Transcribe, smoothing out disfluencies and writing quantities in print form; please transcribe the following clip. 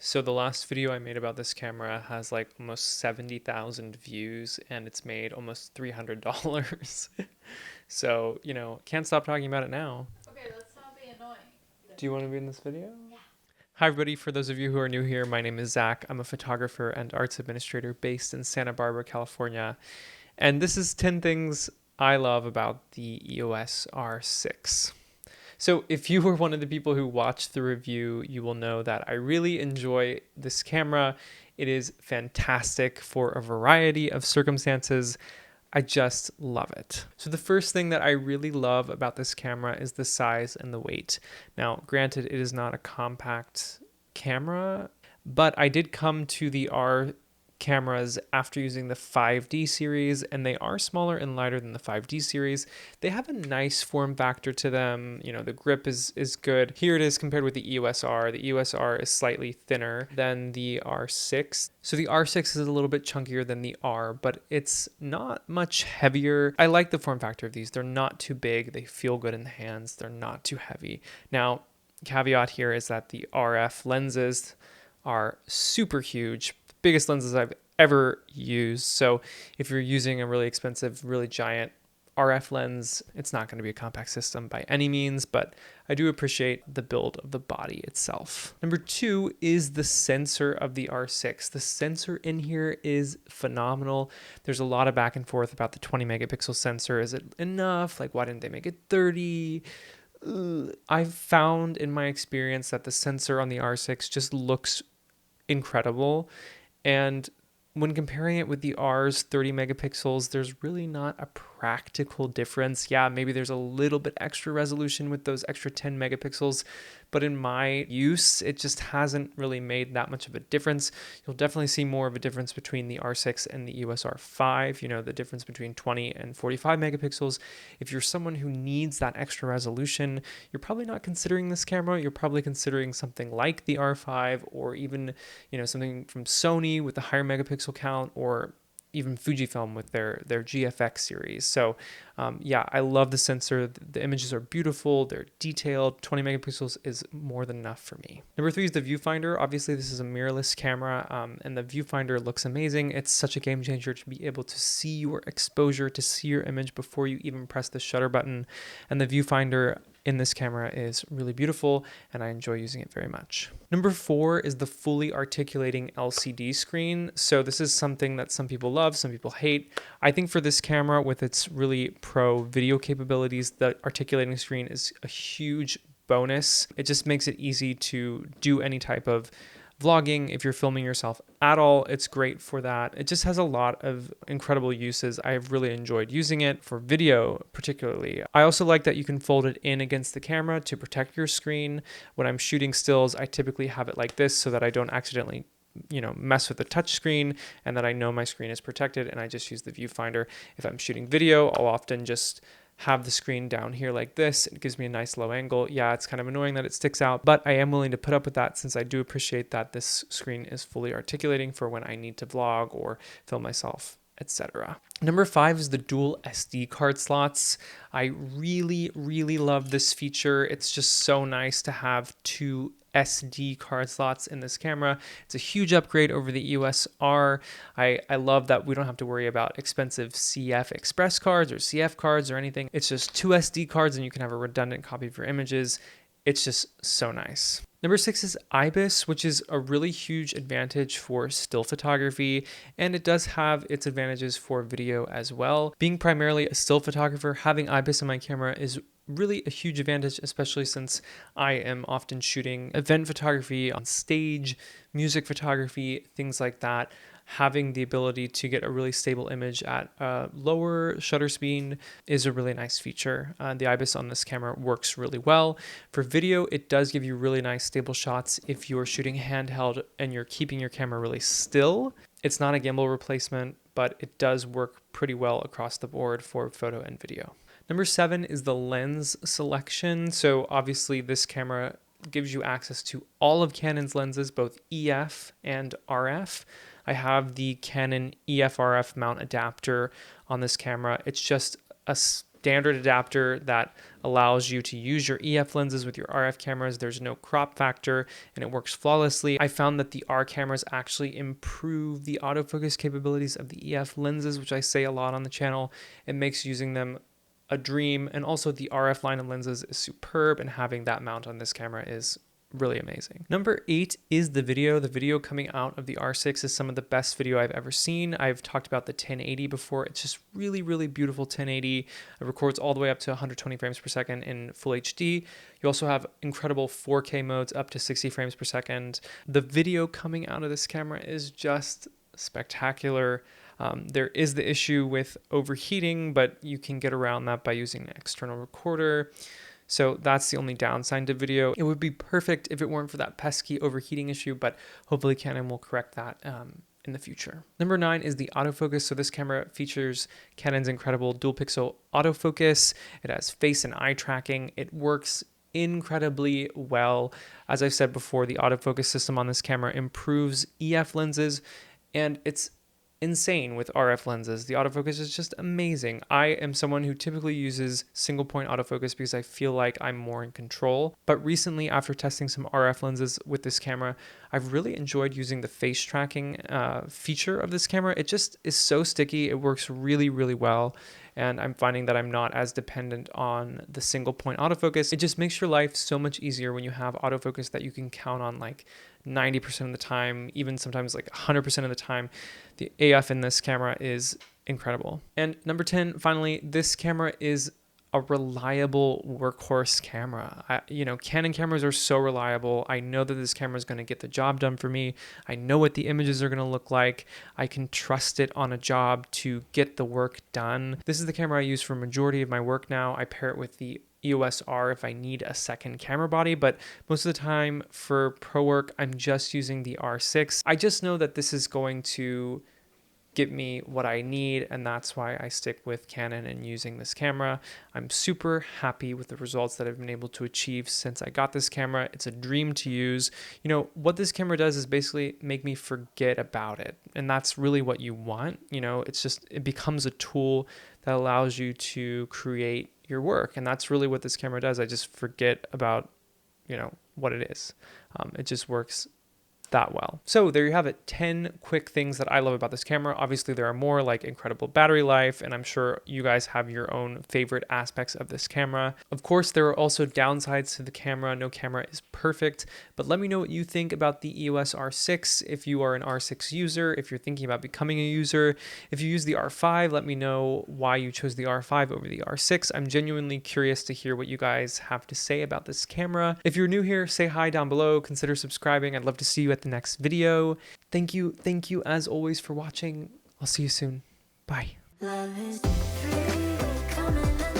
So the last video I made about this camera has like almost 70,000 views and it's made almost $300. So, can't stop talking about it now. Okay, let's not be annoying. Do you want to be in this video? Yeah. Hi everybody, for those of you who are new here, my name is Zach. I'm a photographer and arts administrator based in Santa Barbara, California. And this is 10 things I love about the EOS R6. So if you were one of the people who watched the review, you will know that I really enjoy this camera. It is fantastic for a variety of circumstances. I just love it. So the first thing that I really love about this camera is the size and the weight. Now, granted, it is not a compact camera, but I did come to the R cameras after using the 5D series, and they are smaller and lighter than the 5D series. They have a nice form factor to them. The grip is good. Here it is compared with the EOS R. The EOS R is slightly thinner than the R6. So the R6 is a little bit chunkier than the R, but it's not much heavier. I like the form factor of these. They're not too big. They feel good in the hands. They're not too heavy. Now, caveat here is that the RF lenses are super huge. Biggest lenses I've ever used. So if you're using a really expensive, really giant RF lens, it's not going to be a compact system by any means, but I do appreciate the build of the body itself. Number 2 is the sensor of the R6. The sensor in here is phenomenal. There's a lot of back and forth about the 20 megapixel sensor. Is it enough? Like, why didn't they make it 30? I've found in my experience that the sensor on the R6 just looks incredible. And when comparing it with the R's 30 megapixels, there's really not a practical difference. Yeah, maybe there's a little bit extra resolution with those extra 10 megapixels, but in my use, it just hasn't really made that much of a difference. You'll definitely see more of a difference between the R6 and the EOS R5, the difference between 20 and 45 megapixels. If you're someone who needs that extra resolution, you're probably not considering this camera. You're probably considering something like the R5 or even, something from Sony with the higher megapixel count, or even Fujifilm with their GFX series. So yeah, I love the sensor. The images are beautiful. They're detailed. 20 megapixels is more than enough for me. Number 3 is the viewfinder. Obviously, this is a mirrorless camera, and the viewfinder looks amazing. It's such a game changer to be able to see your exposure, to see your image before you even press the shutter button. And the viewfinder in this camera is really beautiful, and I enjoy using it very much. Number 4 is the fully articulating LCD screen. So this is something that some people love, some people hate. I think for this camera, with its really pro video capabilities, the articulating screen is a huge bonus. It just makes it easy to do any type of vlogging. If you're filming yourself at all, it's great for that. It just has a lot of incredible uses. I've really enjoyed using it for video particularly. I also like that you can fold it in against the camera to protect your screen. When I'm shooting stills, I typically have it like this so that I don't accidentally mess with the touch screen, and that I know my screen is protected, and I just use the viewfinder. If I'm shooting video, I'll often just have the screen down here like this. It gives me a nice low angle. Yeah, it's kind of annoying that it sticks out, but I am willing to put up with that since I do appreciate that this screen is fully articulating for when I need to vlog or film myself, etc. Number 5 is the dual SD card slots. I really, really love this feature. It's just so nice to have 2 SD card slots in this camera. It's a huge upgrade over the EOS R. I love that we don't have to worry about expensive CF Express cards or CF cards or anything. It's just 2 SD cards and you can have a redundant copy of your images. It's just so nice. Number 6 is IBIS, which is a really huge advantage for still photography, and it does have its advantages for video as well. Being primarily a still photographer, having IBIS in my camera is really a huge advantage, especially since I am often shooting event photography on stage, music photography, things like that. Having the ability to get a really stable image at a lower shutter speed is a really nice feature. The IBIS on this camera works really well. For video, it does give you really nice stable shots if you're shooting handheld and you're keeping your camera really still. It's not a gimbal replacement, but it does work pretty well across the board for photo and video. Number 7 is the lens selection. So obviously this camera gives you access to all of Canon's lenses, both EF and RF. I have the Canon EF RF mount adapter on this camera. It's just a standard adapter that allows you to use your EF lenses with your RF cameras. There's no crop factor and it works flawlessly. I found that the R cameras actually improve the autofocus capabilities of the EF lenses, which I say a lot on the channel. It makes using them a dream, and also the RF line of lenses is superb, and having that mount on this camera is really amazing. Number 8 is the video. The video coming out of the R6 is some of the best video I've ever seen. I've talked about the 1080 before. It's just really, really beautiful 1080. It records all the way up to 120 frames per second in full HD. You also have incredible 4K modes up to 60 frames per second. The video coming out of this camera is just spectacular. There is the issue with overheating, but you can get around that by using an external recorder. So that's the only downside to video. It would be perfect if it weren't for that pesky overheating issue, but hopefully Canon will correct that in the future. Number 9 is the autofocus. So this camera features Canon's incredible dual pixel autofocus. It has face and eye tracking. It works incredibly well. As I've said before, the autofocus system on this camera improves EF lenses, and it's insane with RF lenses. The autofocus is just amazing. I am someone who typically uses single point autofocus because I feel like I'm more in control. But recently, after testing some RF lenses with this camera, I've really enjoyed using the face tracking feature of this camera. It just is so sticky. It works really, really well. And I'm finding that I'm not as dependent on the single point autofocus. It just makes your life so much easier when you have autofocus that you can count on like 90% of the time, even sometimes like 100% of the time. The AF in this camera is incredible. And number 10, finally, this camera is a reliable workhorse camera. Canon cameras are so reliable. I know that this camera is going to get the job done for me. I know what the images are going to look like. I can trust it on a job to get the work done. This is the camera I use for a majority of my work now. I pair it with the EOS R if I need a second camera body, but most of the time for pro work, I'm just using the R6. I just know that this is going to get me what I need, and that's why I stick with Canon and using this camera. I'm super happy with the results that I've been able to achieve since I got this camera. It's a dream to use. What this camera does is basically make me forget about it, and that's really what you want. It becomes a tool that allows you to create your work, and that's really what this camera does. I just forget about what it is. It just works that well. So there you have it, 10 quick things that I love about this camera. Obviously there are more, like incredible battery life, and I'm sure you guys have your own favorite aspects of this camera. Of course, there are also downsides to the camera. No camera is perfect, but let me know what you think about the EOS R6. If you are an R6 user, if you're thinking about becoming a user, if you use the R5, let me know why you chose the R5 over the R6. I'm genuinely curious to hear what you guys have to say about this camera. If you're new here, say hi down below, consider subscribing. I'd love to see you at the next video. Thank you as always for watching. I'll see you soon. Bye. Love is free, coming